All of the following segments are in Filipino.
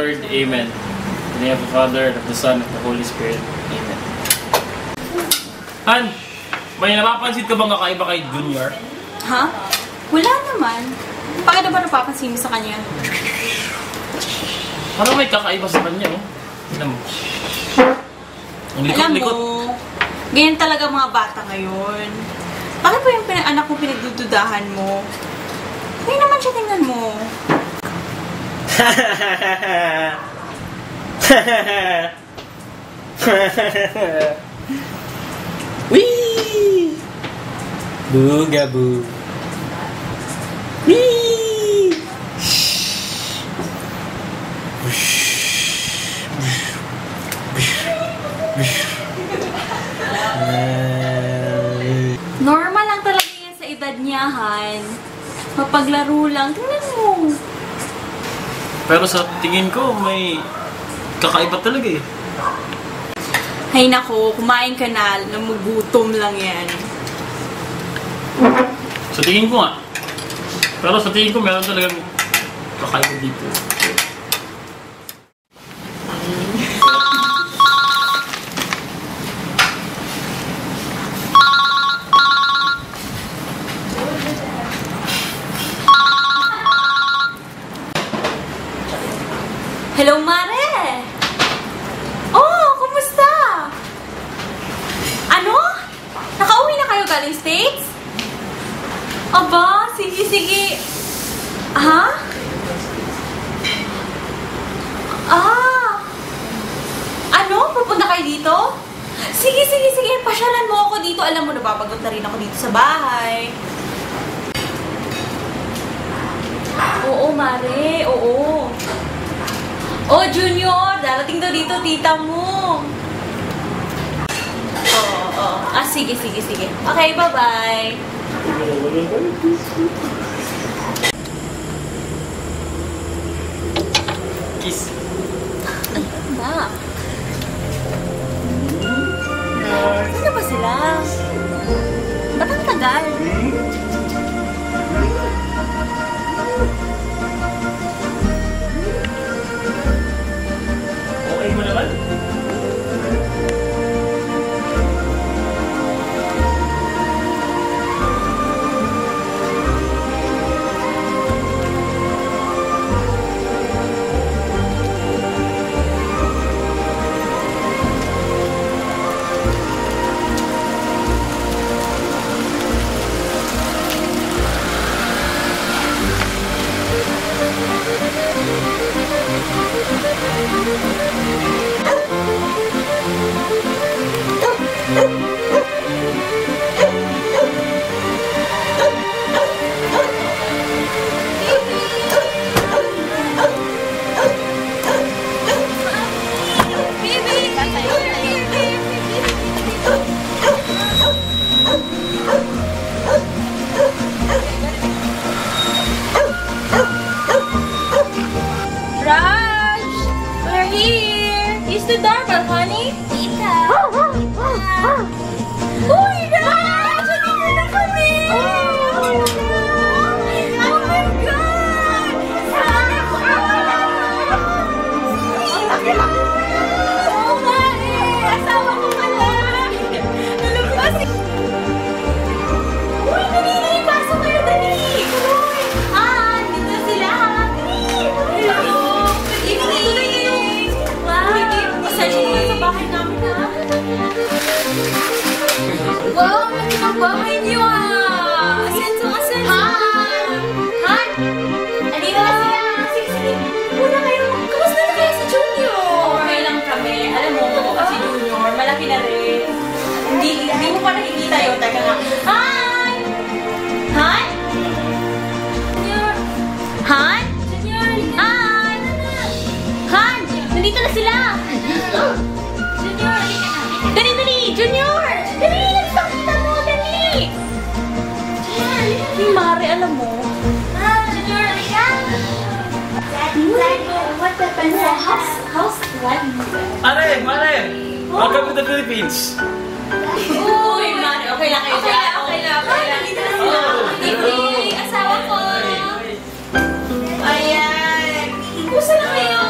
Lord. Amen. In the name of the Father, of the Son, of the Holy Spirit. Amen. Han, may napapansin ka bang kakaiba kay Junior? Ha? Wala naman. Bakit na ba napapansin mo sa kanya? Parang may kakaiba sa kanya, oh. Alam mo. Ang likot-likot. Alam mo, ganyan talaga mga bata ngayon. Bakit ba yung anak mo pinagdududahan mo? Kaya naman siya, tingnan mo. Wee! Boogaboo. Wee! Normal lang talaga yan sa edad niya, Han. Mapaglaro lang. Tingnan mo. Pero sa tingin ko, may kakaiba talaga eh. Hay nako, kumain ka na. Namugutom lang yan. Sa tingin ko nga. Pero sa tingin ko, meron talagang kakaiba dito. Hello, Mare! Oh, kumusta? Ano? Nakauwi na kayo galing States? Aba, sige, sige. Ha? Ano? Pupunta kayo dito? Sige, sige, sige. Pasyalan mo ako dito. Alam mo, napapagot na rin ako dito sa bahay. Oo, Mare. Oo. Oh, Junior! Darating daw dito, tita mo. Oo. Sige, sige, sige. Okay, bye-bye. Kiss. Ay, ba? Saan ba sila? Ba't ang tagal? Okay mo naman? The doorbell, honey? Tita! Uy, Raj! Nandito na kami! Oh my God! Sana ko! Oo nga eh! Asawa ko pala! Alam ko kasi... Uy, dali! Pasok kayo, dali! Uy! Dito sila! Hello! Good evening! Wow! Pasensya naman sa bahay namin, ha? Wow! Laki ng bahay niyo, ah! Asenso! Han! Andito na sila! Sige, sige! Muna kayo! Kamusta na kayo sa Junior? Okay lang kami. Alam mo, si Junior, malaki na rin. Hindi mo pa nakikita yun. Teka nga. Han! Han? Junior! Han? Junior! Han! Han! Nandito na sila! Junior! Dali, dali! Junior! Dali! Nagpakita mo! Dali! Junior! Mare, alam mo. Junior, halika! What happened sa house? Mare! Welcome to the Philippines! Uy, Mare! Okay lang kayo dyan? Okay lang. Nandito na sila. Hey, asawa ko! Ayan! Gusto na kayo?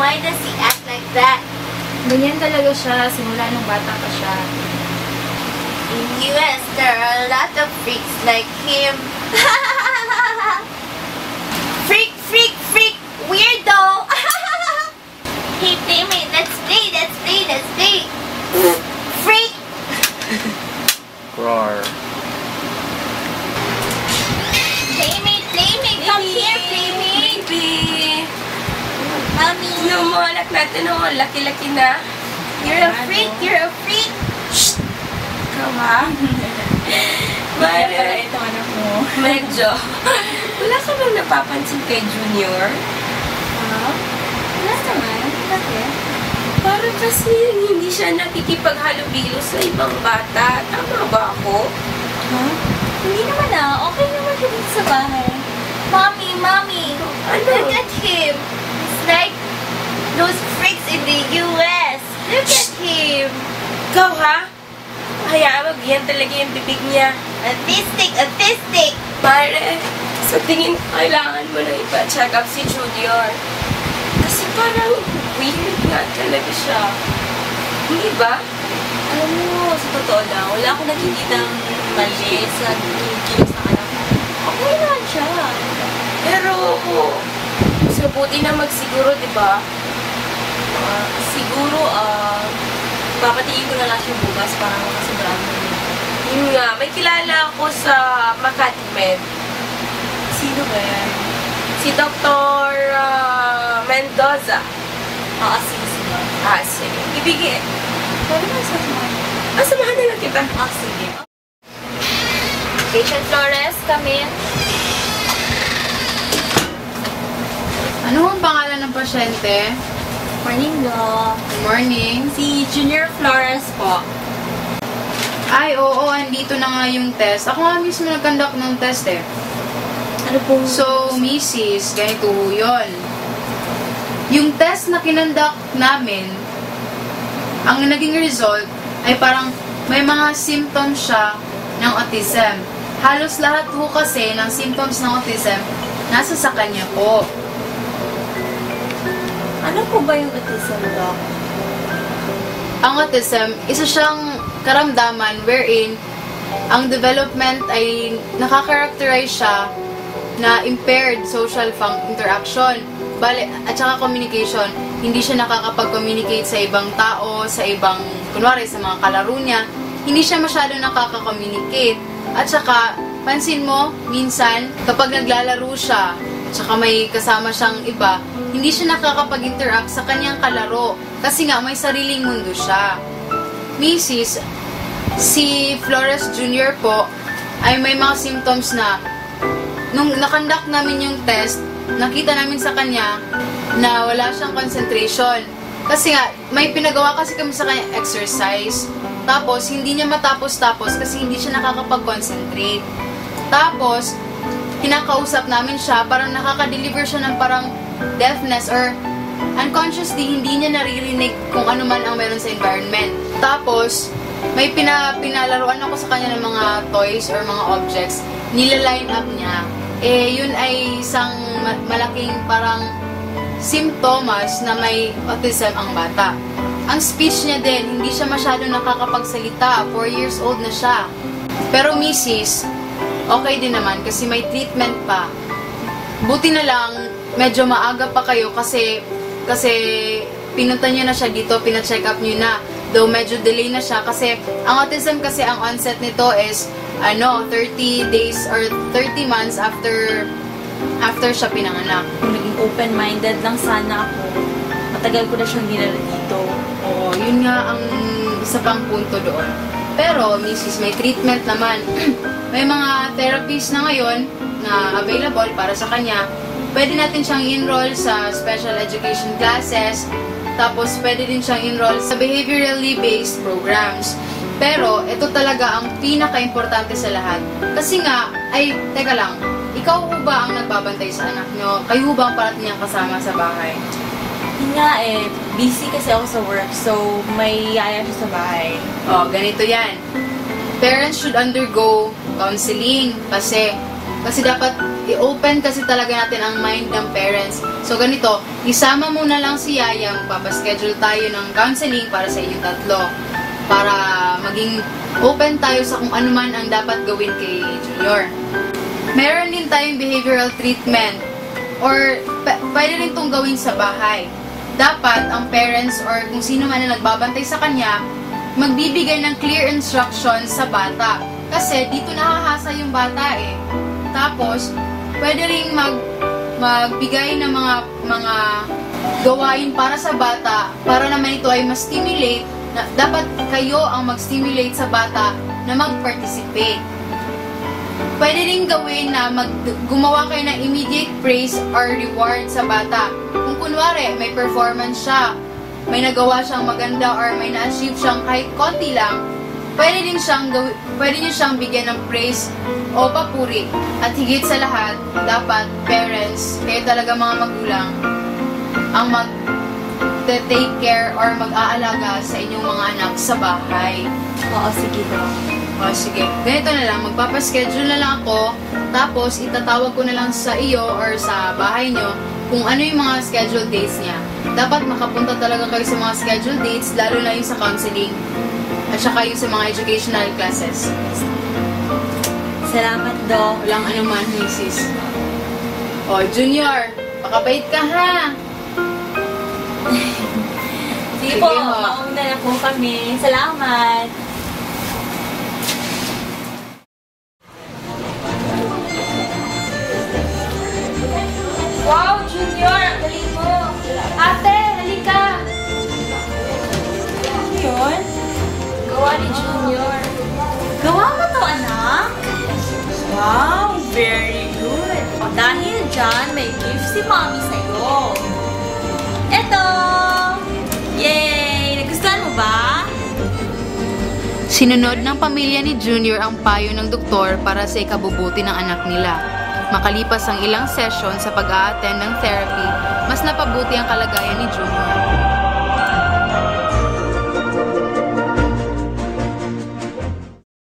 Why does he act like that? Ganyan talaga siya, simula nung bata pa siya. In US, there are a lot of freaks like him. Freak, freak, freak, weirdo! Hey, playmate, let's play, let's play, let's play! Freak! Roar. Playmate, playmate, come here, playmate! Baby! Mommy! Yung mga anak natin, oh, laki-laki na. You're a freak, you're a freak! Ikaw ha? Mare, ito anak mo. medyo. Wala ka bang napapansin kay Junior? Wala naman. Bakit? Parang kasi hindi siya nakikipaghalubilo sa ibang bata. Tama ba ako? Huh? Hindi naman okay naman siya dito sa bahay. Mommy, mommy! Ano? Look at him! It's like those freaks in the US! Look at him! Ikaw ha? Hayaan mo, yan talaga yung bibig niya. Autistic! Autistic! Mare, sa tingin ko, kailangan mo na ipa-check up si Junior. Kasi parang weird nga talaga siya. Hindi ba? Alam mo, sa totoo lang, wala akong nakikitang mali sa kilos ng anak ko. Okay naman siya. Pero, mas mabuti na magsiguro, di ba? Siguro, papatingin ko na lang siya bukas para makasigurado na yun. Yun nga, may kilala ako sa Makati Med. Sino ba yan? Si Dr. Mendoza. Sige, sige. Sige. Ibigay. Pwede ba sa mga? Samahan na lang kita. Sige. Patient Flores, come in. Ano ang pangalan ng pasyente? Morning, Doc. Good morning. Si Junior Flores po. Ay, oo, andito na nga yung test. Ako nga mismo nag-conduct ng test eh. Ano po? So, Mrs., ganito ho yun. Yung test na kinonduct namin, ang naging result ay parang may mga symptoms siya ng autism. Halos lahat ho kasi ng symptoms ng autism nasa sa kanya po. Ano po ba yung autism, Doc? Ang autism, isa siyang karamdaman wherein ang development ay nakaka-characterize siya na impaired social interaction. Bale, at saka communication, hindi siya nakakapag-communicate sa ibang tao, sa ibang, kunwari sa mga kalaro niya, hindi siya masyado nakaka-communicate. At saka, pansin mo, minsan, kapag naglalaro siya, at saka may kasama siyang iba, hindi siya nakakapag-interact sa kanyang kalaro kasi nga may sariling mundo siya. Mrs., si Flores Jr. po ay may mga symptoms na nung nakonduct namin yung test, nakita namin sa kanya na wala siyang concentration. Kasi nga, may pinagawa kasi kami sa kanya exercise. Tapos, hindi niya matapos-tapos kasi hindi siya nakakapag-concentrate. Tapos, kinakausap namin siya, parang nakaka-deliver siya ng parang deafness or unconsciously, hindi niya naririnig kung ano man ang meron sa environment. Tapos, may pinalaruan ako sa kanya ng mga toys or mga objects, nila-line up niya. Yun ay isang malaking parang simptomas na may autism ang bata. Ang speech niya din, hindi siya masyado nakakapagsalita. 4 years old na siya. Pero Mrs., okay din naman kasi may treatment pa. Buti na lang, medyo maaga pa kayo kasi pinunta niyo na siya dito, pina-check up niyo na. Though medyo delay na siya kasi ang autism kasi ang onset nito is 30 days or 30 months after siya pinanganak. Kung naging open-minded lang sana ako, matagal ko na siyang dinala dito. Oo, yun nga ang isa pang punto doon. Pero, Mrs., may treatment naman. May mga therapies na ngayon na available para sa kanya. Pwede natin siyang enroll sa special education classes. Tapos, pwede din siyang enroll sa behaviorally based programs. Pero, ito talaga ang pinaka-importante sa lahat. Kasi nga, teka lang, ikaw ho ba ang nagbabantay sa anak nyo? Kayo ho ba ang parating niyang kasama sa bahay? Yun nga busy kasi ako sa work, so may yaya siya sa bahay. Ganito yan. Parents should undergo counseling kasi Kasi dapat i-open kasi talaga natin ang mind ng parents. So ganito, isama muna lang si Yaya, magpapaschedule tayo ng counseling para sa inyong tatlo. Para maging open tayo sa kung ano man ang dapat gawin kay Junior. Meron din tayong behavioral treatment or pwede rin itong gawin sa bahay. Dapat ang parents or kung sino man na nagbabantay sa kanya, magbibigay ng clear instructions sa bata. Kasi dito nahahasa yung bata eh. Tapos, pwede rin magbigay ng mga gawain para sa bata para naman ito ay ma-stimulate. Dapat kayo ang mag-stimulate sa bata na mag-participate. Pwede rin gawin na gumawa kayo ng immediate praise or reward sa bata. Kung kunwari, may performance siya, may nagawa siyang maganda or may na-achieve siyang kahit konti lang, pwede niyo siyang bigyan ng praise o papuri. At higit sa lahat, dapat parents, kayo talaga mga magulang, ang mag-take care or mag-aalaga sa inyong mga anak sa bahay. Oo, sige daw. O sige, ganito na lang, magpapaschedule na lang ako, tapos itatawag ko na lang sa iyo or sa bahay nyo kung ano yung mga scheduled dates niya. Dapat makapunta talaga kayo sa mga scheduled dates, lalo na yung sa counseling at saka yung sa mga educational classes. Salamat, Doc. Walang anuman, Mrs. O, Junior, pakabait ka ha. Sige po, mauna na po kami. Salamat. Wow, Junior! Ang galing mo! Ate, halika! Ano yun? Gawa ni Junior. Gawa mo to, anak? Wow, very good. Dahil dyan, may gift si Mommy sa'yo. Eto! Yay! Nagustuhan mo ba? Sinunod ng pamilya ni Junior ang payo ng doktor para sa ikabubuti ng anak nila. Makalipas ang ilang session sa pag-a-attend ng therapy, mas napabuti ang kalagayan ni Junior.